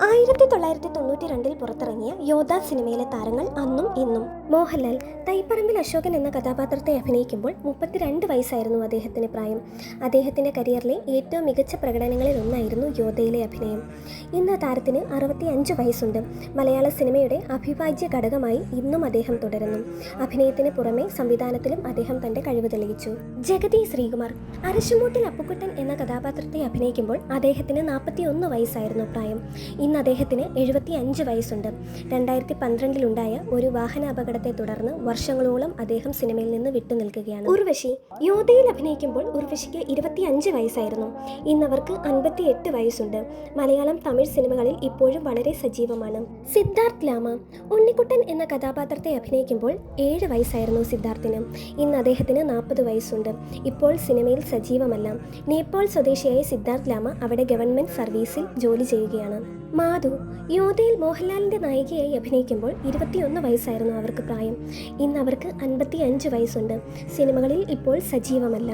1992 പുറത്തിറങ്ങിയ യോദ്ധ സിനിമയിലെ താരങ്ങൾ അന്നും ഇന്നും. മോഹൻലാൽ തൈപ്പറമ്പിൽ അശോകൻ എന്ന കഥാപാത്രത്തെ അഭിനയിക്കുമ്പോൾ 32 വയസ്സായിരുന്നു അദ്ദേഹത്തിന് പ്രായം. അദ്ദേഹത്തിൻ്റെ കരിയറിലെ ഏറ്റവും മികച്ച പ്രകടനങ്ങളിൽ ഒന്നായിരുന്നു യോദ്ധയിലെ അഭിനയം. ഇന്ന് താരത്തിന് 65 വയസ്സുണ്ട്. മലയാള സിനിമയുടെ അവിഭാജ്യ ഘടകമായി ഇന്നും അദ്ദേഹം തുടരുന്നു. അഭിനയത്തിന് പുറമെ സംവിധാനത്തിലും അദ്ദേഹം തൻ്റെ കഴിവ് തെളിയിച്ചു. ജഗതി ശ്രീകുമാർ അരശുമൂട്ടിൽ അപ്പുക്കുട്ടൻ എന്ന കഥാപാത്രത്തെ അഭിനയിക്കുമ്പോൾ അദ്ദേഹത്തിന് 41 വയസ്സായിരുന്നു പ്രായം. ഇന്ന് അദ്ദേഹത്തിന് 75 വയസ്സുണ്ട്. 2012 ഒരു വാഹനാപകടത്തെ തുടർന്ന് വർഷങ്ങളോളം അദ്ദേഹം സിനിമയിൽ നിന്ന് വിട്ടുനിൽക്കുകയാണ്. ഉർവശി യോദ്ധയിൽ അഭിനയിക്കുമ്പോൾ ഉർവശിക്ക് 25 വയസ്സായിരുന്നു. ഇന്നവർക്ക് 58 വയസ്സുണ്ട്. മലയാളം തമിഴ് സിനിമകളിൽ ഇപ്പോഴും വളരെ സജീവമാണ്. സിദ്ധാർത്ഥ് ലാമ ഉണ്ണിക്കുട്ടൻ എന്ന കഥാപാത്രത്തെ അഭിനയിക്കുമ്പോൾ 7 വയസ്സായിരുന്നു സിദ്ധാർത്ഥിന്. ഇന്ന് അദ്ദേഹത്തിന് 40 വയസ്സുണ്ട്. ഇപ്പോൾ സിനിമയിൽ സജീവമല്ല. നേപ്പാൾ സ്വദേശിയായ സിദ്ധാർത്ഥ് ലാമ അവിടെ ഗവൺമെൻറ് സർവീസിൽ ജോലി ചെയ്യുകയാണ്. മാധു യോദ്ധയിൽ മോഹൻലാലിൻ്റെ നായികയായി അഭിനയിക്കുമ്പോൾ 21 വയസ്സായിരുന്നു അവർക്ക് പ്രായം. ഇന്ന് അവർക്ക് 55 വയസ്സുണ്ട്. സിനിമകളിൽ ഇപ്പോൾ സജീവമല്ല.